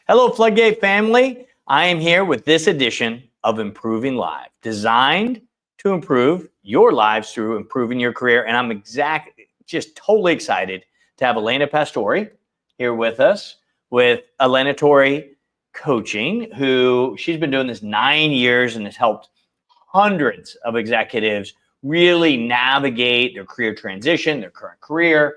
Hello, Floodgate family. I am here with this edition of Improving Live, designed to improve your lives through improving your career. And I'm just totally excited to have Elena Pastore here with us with Allenatore Coaching, who she's been doing this 9 years and has helped hundreds of executives really navigate their career transition, their current career.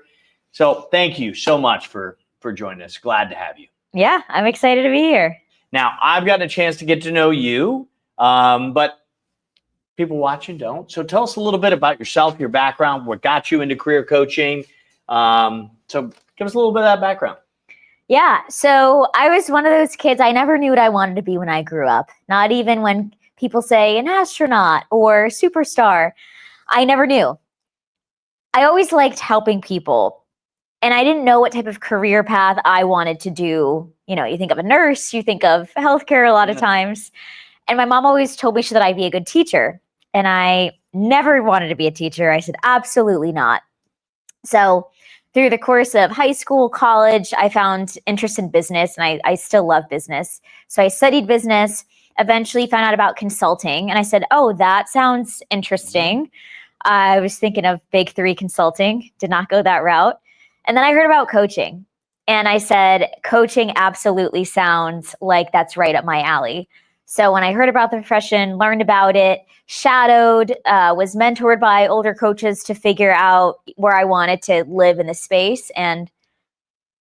So thank you so much for joining us. Glad to have you. Yeah, I'm excited to be here. Now, I've gotten a chance to get to know you, but people watching don't. So tell us a little bit about yourself, your background, what got you into career coaching. So give us a little bit of that background. Yeah, so I was one of those kids, I never knew what I wanted to be when I grew up. Not even when people say an astronaut or superstar. I never knew. I always liked helping people. And I didn't know what type of career path I wanted to do. You know, you think of a nurse, you think of healthcare a lot of times. And my mom always told me that I'd be a good teacher. And I never wanted to be a teacher. I said, absolutely not. So through the course of high school, college, I found interest in business, and I still love business. So I studied business, eventually found out about consulting. And I said, oh, that sounds interesting. I was thinking of Big Three consulting, did not go that route. And then I heard about coaching, and I said, coaching absolutely sounds like that's right up my alley. So when I heard about the profession, learned about it, shadowed, was mentored by older coaches to figure out where I wanted to live in the space. And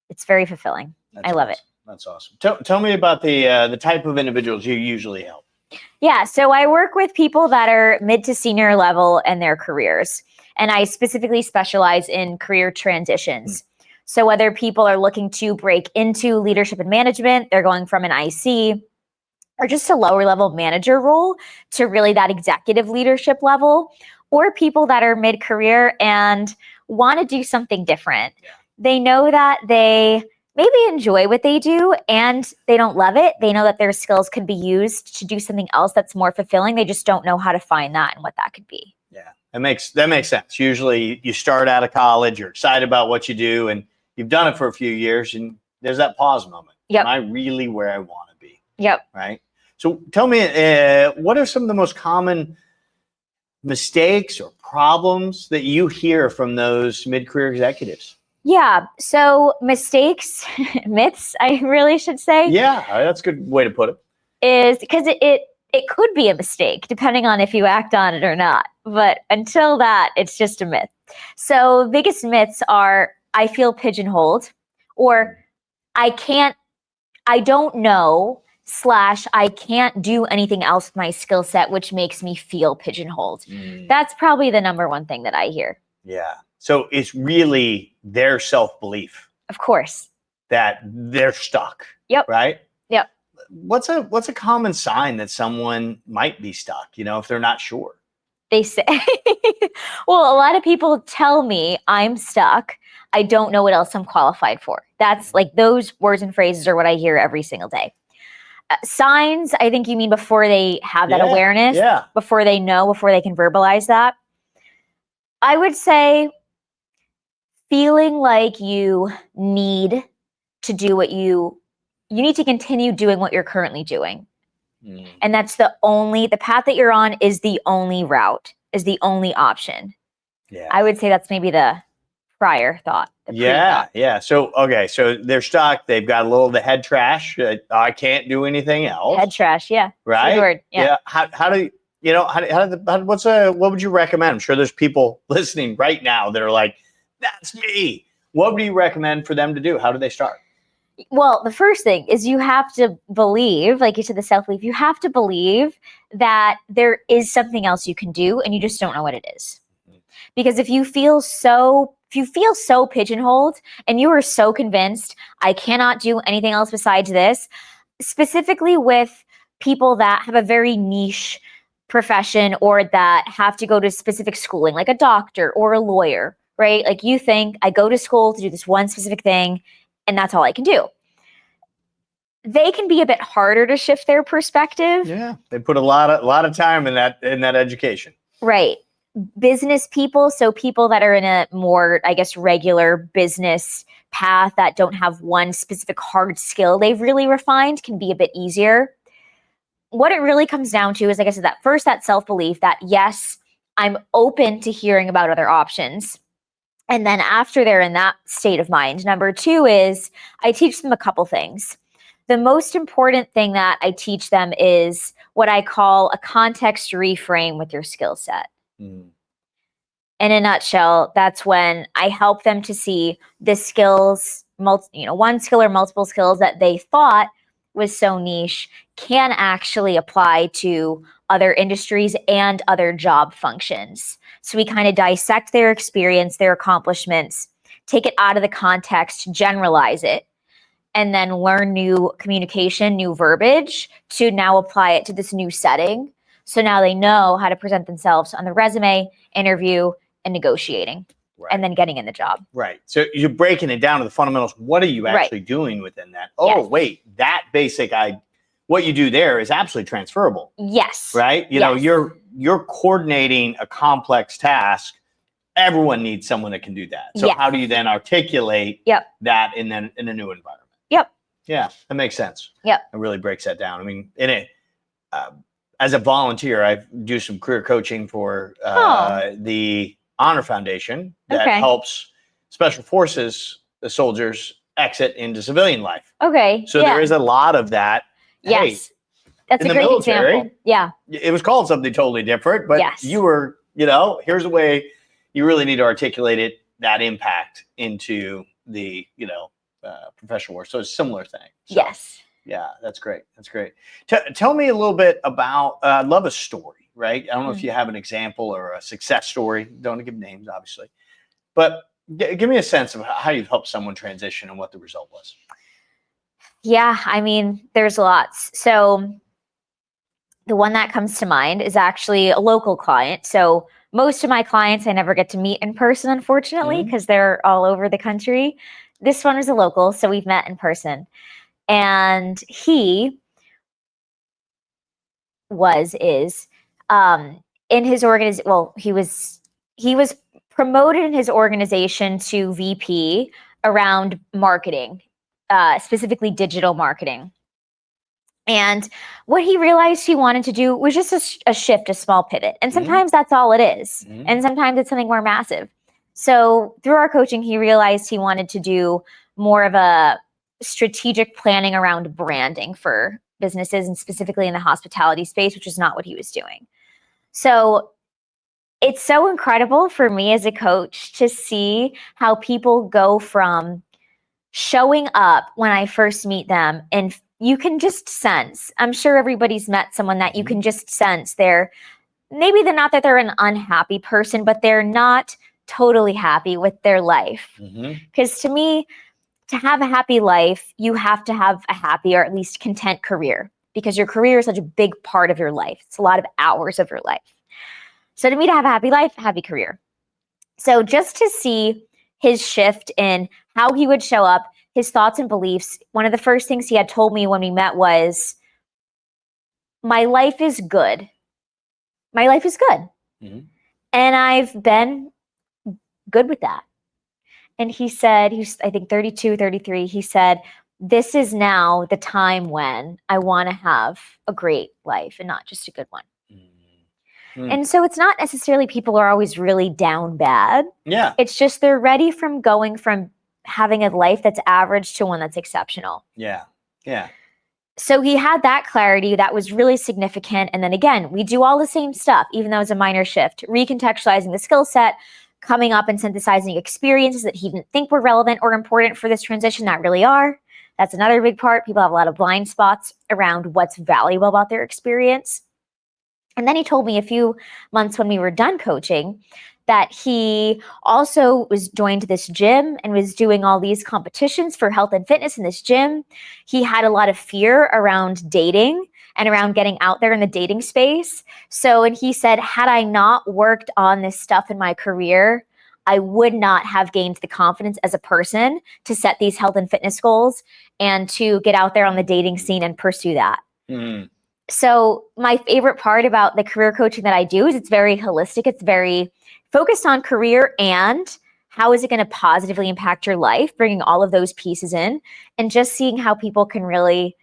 it's very fulfilling. I love it. That's awesome. Tell me about the type of individuals you usually help. Yeah, so I work with people that are mid to senior level in their careers. And I specifically specialize in career transitions. So whether people are looking to break into leadership and management, they're going from an IC or just a lower level manager role to really that executive leadership level, or people that are mid-career and want to do something different. Yeah. They know that they maybe enjoy what they do and they don't love it. They know that their skills could be used to do something else that's more fulfilling. They just don't know how to find that and what that could be. Yeah. That makes sense. Usually you start out of college, you're excited about what you do, and you've done it for a few years, and there's that pause moment. Yep. Am I really where I want to be? Yep. Right? So tell me, what are some of the most common mistakes or problems that you hear from those mid-career executives? Yeah. So mistakes, myths, I really should say. Yeah, that's a good way to put it. Is because it could be a mistake depending on if you act on it or not. But until that, it's just a myth. So biggest myths are, I feel pigeonholed, or I don't know / I can't do anything else with my skill set, which makes me feel pigeonholed. That's probably the number one thing that I hear. Yeah. So it's really their self-belief. Of course. That they're stuck. Yep. Right? Yep. What's a common sign that someone might be stuck, if they're not sure? They say, well, a lot of people tell me I'm stuck. I don't know what else I'm qualified for. That's like those words and phrases are what I hear every single day. Signs, I think you mean before they have that awareness, before they know, before they can verbalize that. I would say feeling like you need to do what you need to continue doing what you're currently doing. And that's the path that you're on is the only route, is the only option. Yeah. I would say that's maybe the prior thought. Yeah. So, okay. So they're stuck. They've got a little of the head trash. I can't do anything else. Head trash. Yeah. Right. Good word. Yeah. How do you, what would you recommend? I'm sure there's people listening right now that are like, that's me. What would you recommend for them to do? How do they start? Well, the first thing is you have to believe, like you said, the self-belief, you have to believe that there is something else you can do and you just don't know what it is. Because if you feel so pigeonholed and you are so convinced, I cannot do anything else besides this, specifically with people that have a very niche profession or that have to go to specific schooling, like a doctor or a lawyer, right? Like you think, I go to school to do this one specific thing and that's all I can do. They can be a bit harder to shift their perspective. Yeah, they put a lot of time in that education. Right. Business people, so people that are in a more, I guess, regular business path that don't have one specific hard skill they've really refined can be a bit easier. What it really comes down to is, like I said, that self-belief that, yes, I'm open to hearing about other options. And then after they're in that state of mind, number 2 is I teach them a couple things. The most important thing that I teach them is what I call a context reframe with your skill set. In a nutshell, that's when I help them to see the skills, one skill or multiple skills that they thought was so niche can actually apply to other industries and other job functions. So we kind of dissect their experience, their accomplishments, take it out of the context, generalize it, and then learn new communication, new verbiage to now apply it to this new setting. So now they know how to present themselves on the resume, interview, and negotiating, and then getting in the job. Right. So you're breaking it down to the fundamentals. What are you actually doing within that? Oh, wait, that basic what you do there is absolutely transferable. Yes. Right? You know, you're coordinating a complex task. Everyone needs someone that can do that. So how do you then articulate that in a new environment? Yeah, that makes sense. It really breaks that down. I mean, as a volunteer, I do some career coaching for the Honor Foundation that helps Special Forces soldiers exit into civilian life. So there is a lot of that. Yes. That's a great example. Yeah. It was called something totally different, but you were, here's a way you really need to articulate it, that impact into the, professional work. So it's a similar thing. So, yeah, that's great. That's great. Tell me a little bit about, I'd love a story, right? I don't know if you have an example or a success story. Don't want to give names, obviously. But give me a sense of how you've helped someone transition and what the result was. Yeah, I mean, there's lots. So the one that comes to mind is actually a local client. So most of my clients I never get to meet in person, unfortunately, because they're all over the country. This one was a local, so we've met in person. And he is in his organization. Well, he was promoted in his organization to VP around marketing, specifically digital marketing. And what he realized he wanted to do was just a shift, a small pivot. And sometimes that's all it is. And sometimes it's something more massive. So through our coaching, he realized he wanted to do more of a strategic planning around branding for businesses, and specifically in the hospitality space, which is not what he was doing. So it's so incredible for me as a coach to see how people go from showing up when I first meet them, and you can just sense, I'm sure everybody's met someone that you can just sense maybe they're not that they're an unhappy person, but they're not totally happy with their life. Because to me, to have a happy life, you have to have a happy or at least content career, because your career is such a big part of your life. It's a lot of hours of your life. So to me, to have a happy life, happy career. So just to see his shift in how he would show up, his thoughts and beliefs, one of the first things he had told me when we met was, my life is good. My life is good. And I've been good with that. And he said, he's, I think 32, 33, he said, this is now the time when I want to have a great life and not just a good one. And so it's not necessarily people are always really down bad. It's just they're ready from going from having a life that's average to one that's exceptional. So he had that clarity that was really significant. And then again, we do all the same stuff, even though it's a minor shift, recontextualizing the skill set, coming up and synthesizing experiences that he didn't think were relevant or important for this transition that really are. That's another big part. People have a lot of blind spots around what's valuable about their experience. And then he told me a few months when we were done coaching that he also was joined this gym and was doing all these competitions for health and fitness in this gym. He had a lot of fear around dating and around getting out there in the dating space. So, and he said, had I not worked on this stuff in my career, I would not have gained the confidence as a person to set these health and fitness goals and to get out there on the dating scene and pursue that. So my favorite part about the career coaching that I do is it's very holistic. It's very focused on career and how is it going to positively impact your life, bringing all of those pieces in and just seeing how people can really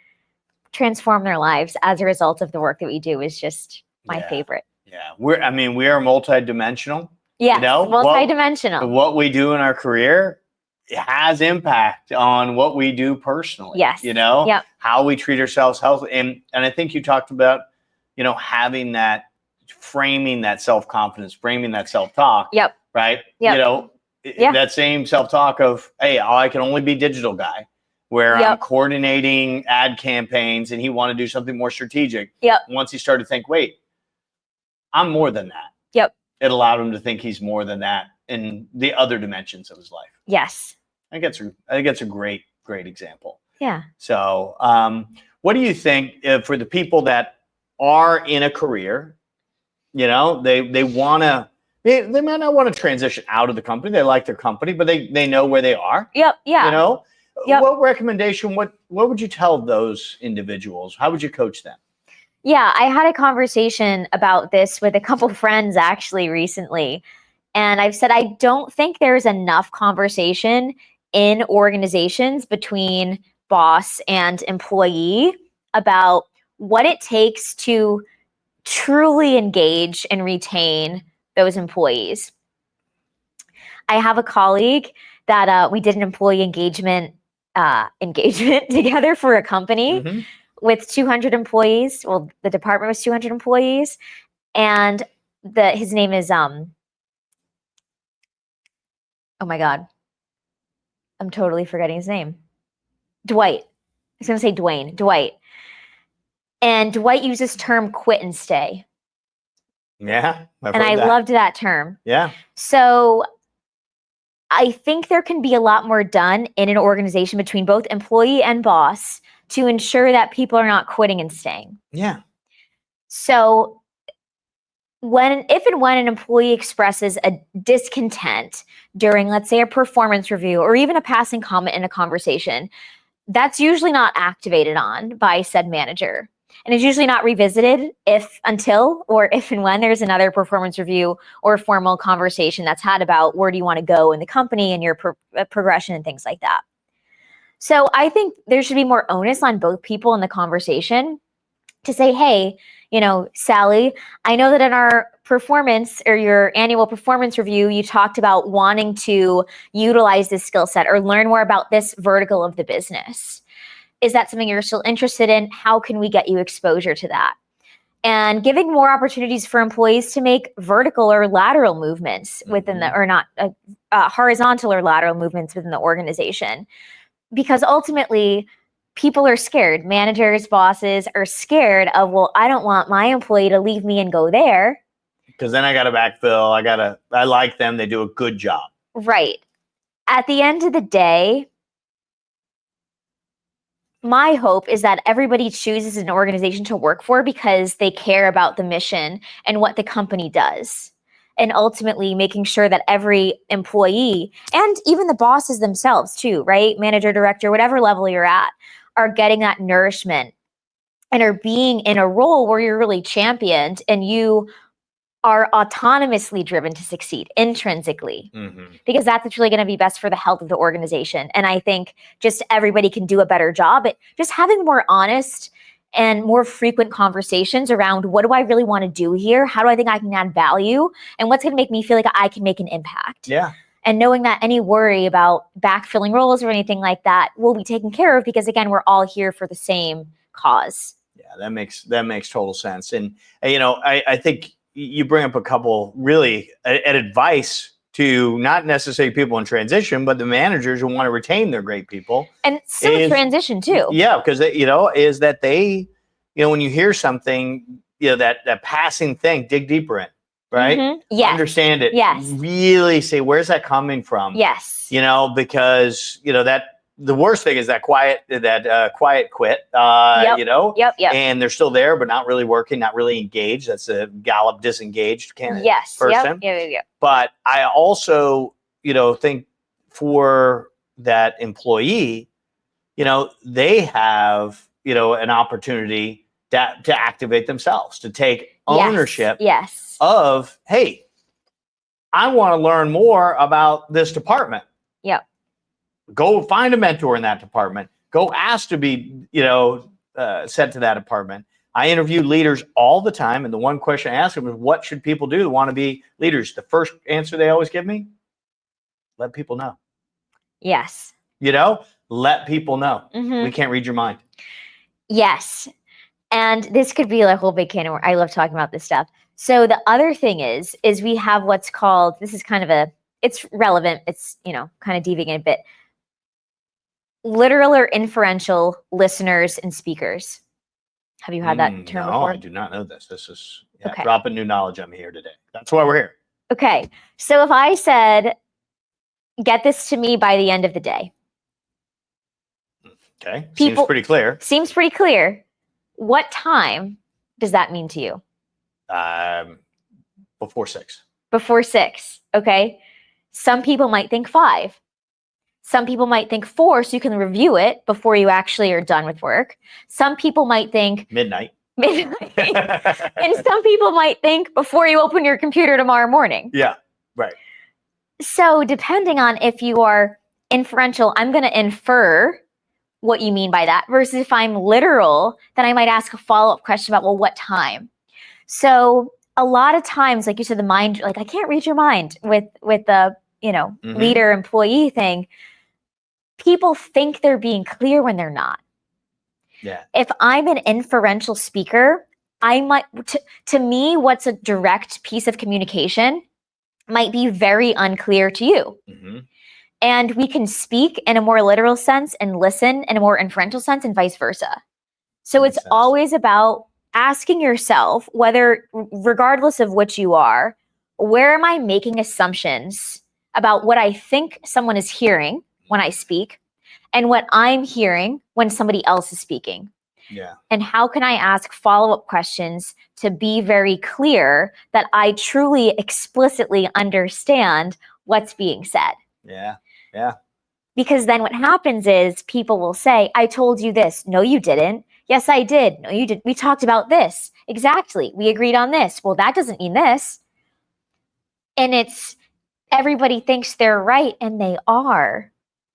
transform their lives as a result of the work that we do is just my favorite. Yeah. We are multidimensional. Yes, you know, multidimensional. What we do in our career has impact on what we do personally. Yes. You know, Yep. how we treat ourselves healthy. And I think you talked about, having that, framing that self-confidence, framing that self-talk. Yep. Right. Yep. That same self-talk of, hey, I can only be digital guy, where I'm coordinating ad campaigns and he wanted to do something more strategic. Yep. Once he started to think, wait, I'm more than that. Yep. It allowed him to think he's more than that in the other dimensions of his life. Yes. I think it's a great example. Yeah. So, what do you think for the people that are in a career, they might not want to transition out of the company. They like their company, but they know where they are. Yep. Yeah. What recommendation, what would you tell those individuals? How would you coach them? Yeah, I had a conversation about this with a couple friends actually recently. And I've said, I don't think there's enough conversation in organizations between boss and employee about what it takes to truly engage and retain those employees. I have a colleague that we did an employee engagement together for a company with 200 employees. Well, the department was 200 employees, and his name is oh my God, I'm totally forgetting his name. Dwight. I was going to say Dwayne. Dwight. And Dwight uses term quit and stay. Yeah. I loved that term. Yeah. So I think there can be a lot more done in an organization between both employee and boss to ensure that people are not quitting and staying. Yeah. So if and when an employee expresses a discontent during, let's say, a performance review or even a passing comment in a conversation, that's usually not activated on by said manager. And it's usually not revisited if and when there's another performance review or formal conversation that's had about where do you want to go in the company and your progression and things like that. So I think there should be more onus on both people in the conversation to say, hey, Sally, I know that in our performance or your annual performance review, you talked about wanting to utilize this skill set or learn more about this vertical of the business. Is that something you're still interested in? How can we get you exposure to that? And giving more opportunities for employees to make vertical or lateral movements within horizontal or lateral movements within the organization. Because ultimately, people are scared. Managers, bosses are scared of, well, I don't want my employee to leave me and go there. Because then I got to backfill. I like them. They do a good job. Right. At the end of the day, my hope is that everybody chooses an organization to work for because they care about the mission and what the company does. And ultimately making sure that every employee and even the bosses themselves too, right? Manager, director, whatever level you're at, are getting that nourishment and are being in a role where you're really championed and you are autonomously driven to succeed intrinsically, because that's what's really going to be best for the health of the organization. And I think just everybody can do a better job at just having more honest and more frequent conversations around what do I really want to do here? How do I think I can add value? And what's going to make me feel like I can make an impact? Yeah. And knowing that any worry about backfilling roles or anything like that will be taken care of because, again, we're all here for the same cause. Yeah, that makes total sense. And, I think you bring up a couple really advice to not necessarily people in transition, but the managers who want to retain their great people. And still transition too. Yeah, because is that they, when you hear something, that passing thing, dig deeper in, right? Yes. Understand it. Yes. Really say, where's that coming from? Yes. Because that the worst thing is that quiet quit. Yep. And they're still there, but not really working, not really engaged. That's a Gallup disengaged candidate. Yes. Person. Yep. But I also, think for that employee, they have, an opportunity to activate themselves, to take ownership yes. of, hey, I want to learn more about this department. Yep. Go find a mentor in that department. Go ask to be, sent to that department. I interview leaders all the time, and the one question I ask them is, what should people do to want to be leaders? The first answer they always give me, let people know. Yes. Let people know. Mhm. We can't read your mind. Yes. And this could be a whole big can of worms. I love talking about this stuff. So the other thing is we have what's called, this is kind of it's relevant. It's, kind of deviating a bit. Literal or inferential listeners and speakers. Have you had that term before? No, I do not know this. This is Okay. dropping new knowledge on me here today. That's why we're here. Okay. So if I said, get this to me by the end of the day. Okay. Seems pretty clear. Seems pretty clear. What time does that mean to you? Before 6. Before 6. Okay. Some people might think 5. Some people might think 4, so you can review it before you actually are done with work. Some people might think midnight. And some people might think before you open your computer tomorrow morning. Yeah, right. So depending on if you are inferential, I'm going to infer what you mean by that, versus if I'm literal, then I might ask a follow-up question about, well, what time? So a lot of times, like you said, the mind, like I can't read your mind with the, leader employee thing. People think they're being clear when they're not. Yeah. If I'm an inferential speaker, I might, to me, what's a direct piece of communication might be very unclear to you. Mm-hmm. And we can speak in a more literal sense and listen in a more inferential sense, and vice versa. So it's always about asking yourself, whether, regardless of which you are, where am I making assumptions about what I think someone is hearing when I speak, and what I'm hearing when somebody else is speaking. Yeah. And how can I ask follow-up questions to be very clear that I truly explicitly understand what's being said? Yeah. Yeah. Because then what happens is people will say, I told you this. No, you didn't. Yes, I did. No, you did. We talked about this. Exactly. We agreed on this. Well, that doesn't mean this. And it's everybody thinks they're right, and they are.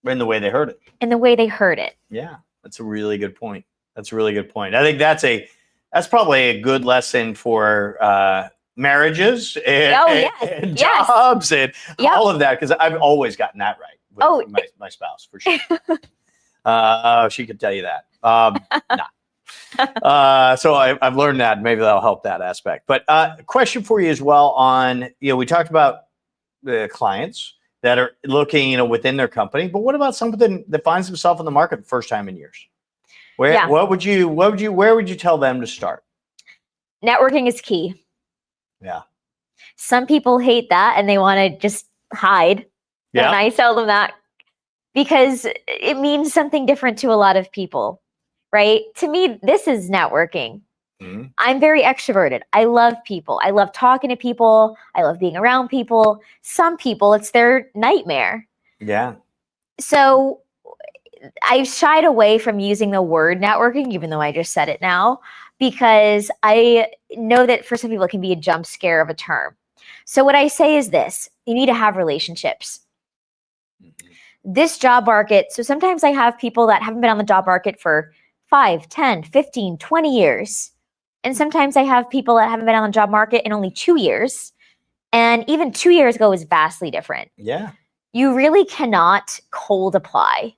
In the way they heard it. In the way they heard it. Yeah. That's a really good point. I think that's probably a good lesson for marriages and jobs and all of that, because I've always gotten that right with my spouse, for sure. She could tell you that. So I've learned that. Maybe that'll help that aspect. But question for you as well on, we talked about the clients that are looking, within their company, but what about something that finds themselves in the market the first time in years? Where would you tell them to start? Networking is key. Yeah. Some people hate that and they want to just hide. Yeah. And I tell them that because it means something different to a lot of people, right? To me, this is networking. Mm-hmm. I'm very extroverted. I love people. I love talking to people. I love being around people. Some people, it's their nightmare. Yeah. So I've shied away from using the word networking, even though I just said it now, because I know that for some people it can be a jump scare of a term. So what I say is this: you need to have relationships. Mm-hmm. This job market, so sometimes I have people that haven't been on the job market for 5, 10, 15, 20 years. And sometimes I have people that haven't been on the job market in only 2 years. And even 2 years ago was vastly different. Yeah. You really cannot cold apply.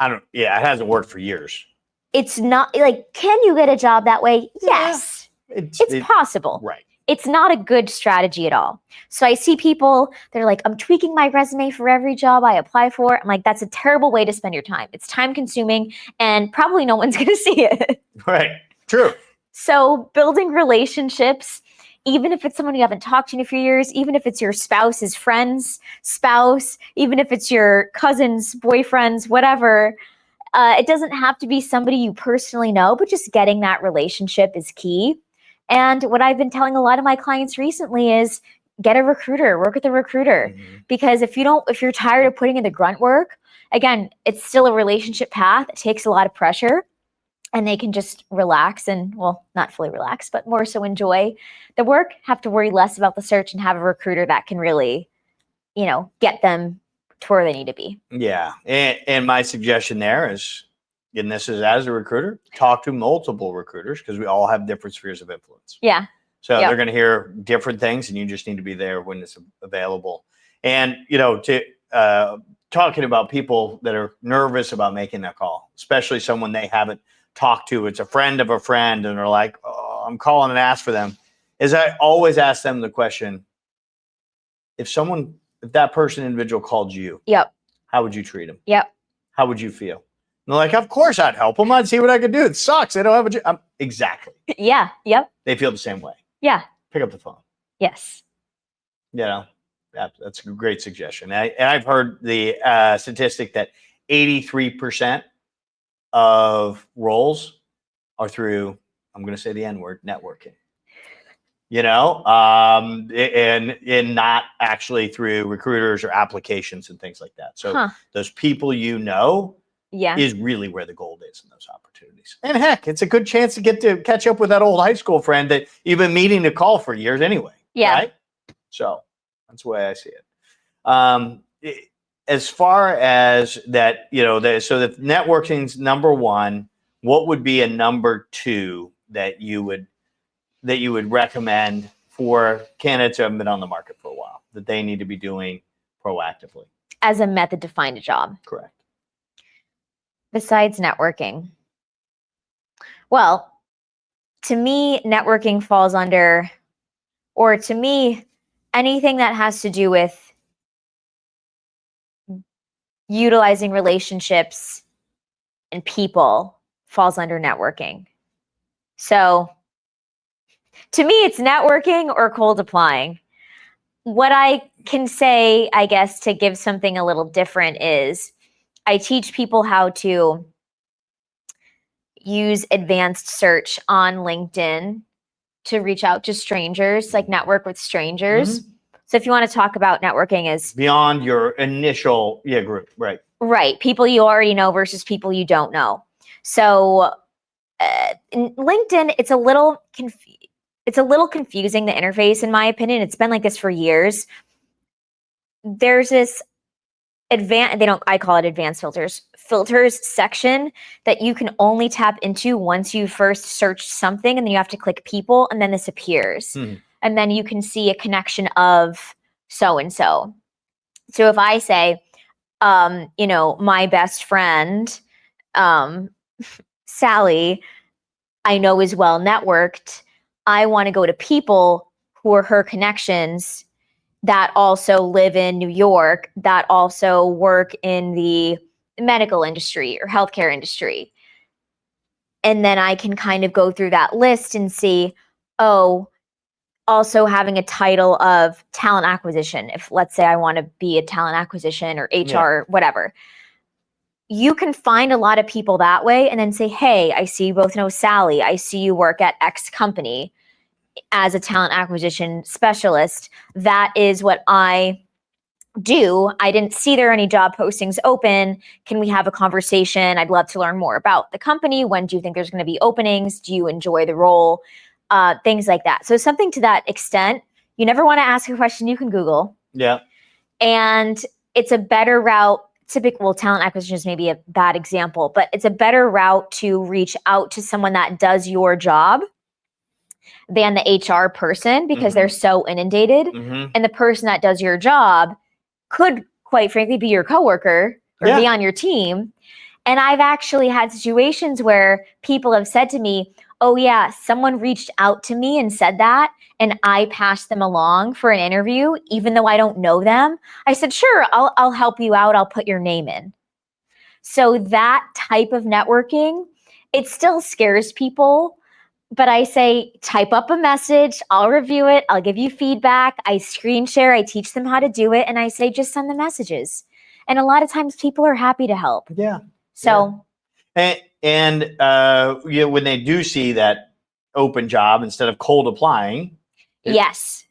It hasn't worked for years. It's not like, can you get a job that way? Yes. It's possible. Right. It's not a good strategy at all. So I see people, they're like, I'm tweaking my resume for every job I apply for. I'm like, that's a terrible way to spend your time. It's time consuming and probably no one's going to see it. Right. True. So building relationships, even if it's someone you haven't talked to in a few years, even if it's your spouse's friend's spouse, even if it's your cousin's boyfriend's, whatever, it doesn't have to be somebody you personally know, but just getting that relationship is key. And what I've been telling a lot of my clients recently is get a recruiter, work with a recruiter. Mm-hmm. Because if you're tired of putting in the grunt work, again, it's still a relationship path. It takes a lot of pressure. and they can just relax and, well, not fully relax, but more so enjoy the work, have to worry less about the search, and have a recruiter that can really, get them to where they need to be. Yeah. And my suggestion there is, and this is as a recruiter, talk to multiple recruiters because we all have different spheres of influence. Yeah. So Yep. they're going to hear different things, and you just need to be there when it's available. And, talking about people that are nervous about making that call, especially someone they haven't talked to, it's a friend of a friend, and they're like, oh, I'm calling and ask for them, is I always ask them the question, if that individual called you, Yep. how would you treat them? Yep. How would you feel? And they're like, of course I'd help them. I'd see what I could do. It sucks. They don't have a job. Exactly. Yeah. Yep. They feel the same way. Yeah. Pick up the phone. Yes. That's a great suggestion. And I've heard the statistic that 83% of roles are through, I'm going to say the N word, networking. And not actually through recruiters or applications and things like that. So those people is really where the gold is in those opportunities. And heck, it's a good chance to get to catch up with that old high school friend that you've been meaning to call for years anyway. Yeah. Right? So that's the way I see it. As far as that, so that networking's number one, what would be a number two that you would recommend for candidates who haven't been on the market for a while that they need to be doing proactively? As a method to find a job. Correct. Besides networking. Well, to me, networking falls under, or to me, anything that has to do with utilizing relationships and people falls under networking. So to me, it's networking or cold applying. What I can say, I guess, to give something a little different is I teach people how to use advanced search on LinkedIn to reach out to strangers, like network with strangers. Mm-hmm. So if you want to talk about networking as beyond your initial group, right? Right. People you already know versus people you don't know. So in LinkedIn, it's a little confusing, the interface, in my opinion. It's been like this for years. There's this I call it advanced filters section that you can only tap into once you first search something, and then you have to click people, and then this appears. And then you can see a connection of so-and-so. So if I say, my best friend, Sally, I know is well networked, I want to go to people who are her connections that also live in New York, that also work in the medical industry or healthcare industry. And then I can kind of go through that list and see, also having a title of talent acquisition. If, let's say, I want to be a talent acquisition or HR, whatever. You can find a lot of people that way and then say, hey, I see you both know Sally. I see you work at X company as a talent acquisition specialist. That is what I do. I didn't see there any job postings open. Can we have a conversation? I'd love to learn more about the company. When do you think there's going to be openings? Do you enjoy the role? Things like that. So something to that extent. You never want to ask a question you can Google. Yeah. And it's a better route. Talent acquisition is maybe a bad example, but it's a better route to reach out to someone that does your job than the HR person, because they're so inundated. And the person that does your job could, quite frankly, be your coworker or be on your team. And I've actually had situations where people have said to me, oh yeah, someone reached out to me and said that, and I passed them along for an interview, even though I don't know them. I said, sure, I'll help you out. I'll put your name in. So that type of networking, it still scares people, but I say, type up a message, I'll review it, I'll give you feedback, I screen share, I teach them how to do it, and I say, just send the messages. And a lot of times people are happy to help. Yeah. So. And when they do see that open job, instead of cold applying. Yes.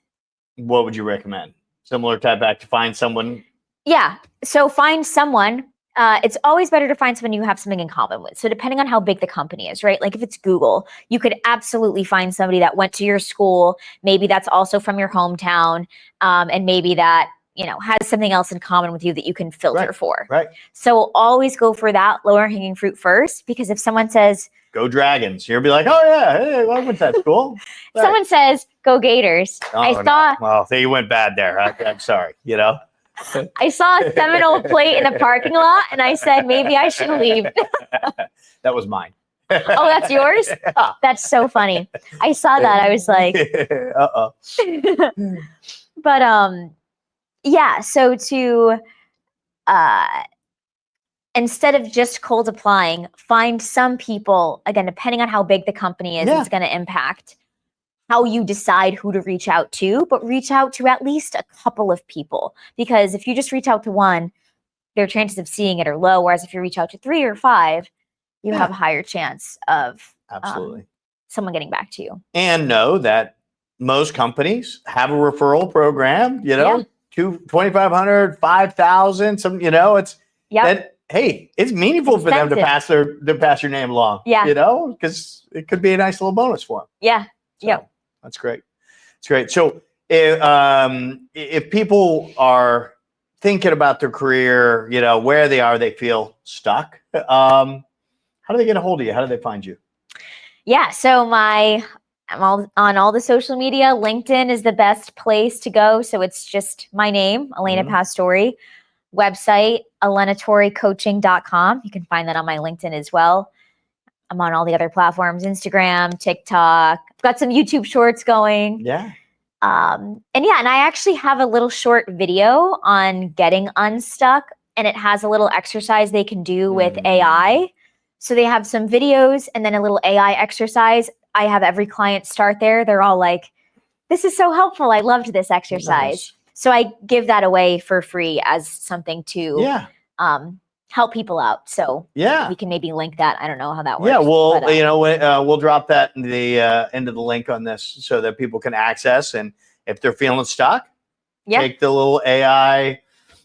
What would you recommend? Similar type act to find someone? Yeah. So find someone, it's always better to find someone you have something in common with. So depending on how big the company is, right? Like if it's Google, you could absolutely find somebody that went to your school, maybe that's also from your hometown, and maybe that, you know, has something else in common with you that you can filter for. Right. So always go for that lower hanging fruit first, because if someone says, go Dragons, you'll be like, oh yeah, hey, I went to that school. someone says, go Gators. Well, you went bad there. I'm sorry, you know. I saw a Seminole plate in the parking lot and I said, maybe I should leave. That was mine. Oh, that's yours? That's so funny. I saw that. I was like, uh-oh. But yeah, so to instead of just cold applying, find some people, again, depending on how big the company is, it's going to impact how you decide who to reach out to, but reach out to at least a couple of people. Because if you just reach out to one, their chances of seeing it are low. Whereas if you reach out to 3 or 5, you have a higher chance of someone getting back to you. And know that most companies have a referral program, you know, 2,500, 5,000, some, you know, it's that, hey, it's meaningful for them to pass your name along, you know, because it could be a nice little bonus for them. Yeah. So, that's great. It's great. So if people are thinking about their career, you know, where they are, they feel stuck. How do they get a hold of you? How do they find you? Yeah. So I'm on all the social media. LinkedIn is the best place to go. So it's just my name, Elena Pastore. Website, AllenatoreCoaching.com. You can find that on my LinkedIn as well. I'm on all the other platforms, Instagram, TikTok. I've got some YouTube shorts going. Yeah. And I actually have a little short video on getting unstuck, and it has a little exercise they can do with AI. So they have some videos and then a little AI exercise. I have every client start there. They're all like, this is so helpful. I loved this exercise. Nice. So I give that away for free as something to help people out. So we can maybe link that. I don't know how that works. Yeah, well, but, you know, we'll drop that in the into the link on this so that people can access. And if they're feeling stuck, take the little AI,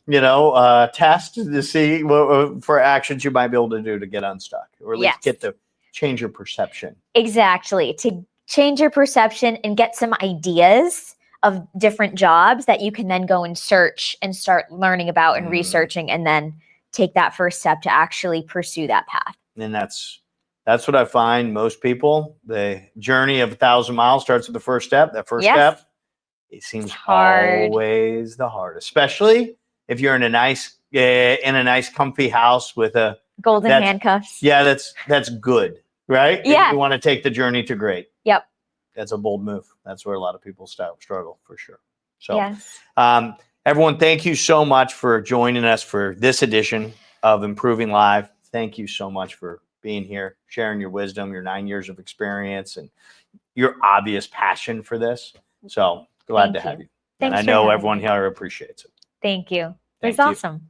you know, test to see what for actions you might be able to do to get unstuck, or at least get to change your perception. Exactly, to change your perception and get some ideas of different jobs that you can then go and search and start learning about and researching, and then take that first step to actually pursue that path. And that's what I find most people, the journey of 1,000 miles starts with the first step. That first step, it seems always the hardest, especially if you're in a nice comfy house with a golden handcuffs. Yeah, that's good, right? Yeah. If you want to take the journey to great. Yep. That's a bold move. That's where a lot of people struggle for sure. So, everyone, thank you so much for joining us for this edition of Improving Live. Thank you so much for being here, sharing your wisdom, your 9 years of experience, and your obvious passion for this. So glad to have you. And I know everyone here appreciates it. Thank you. It was awesome.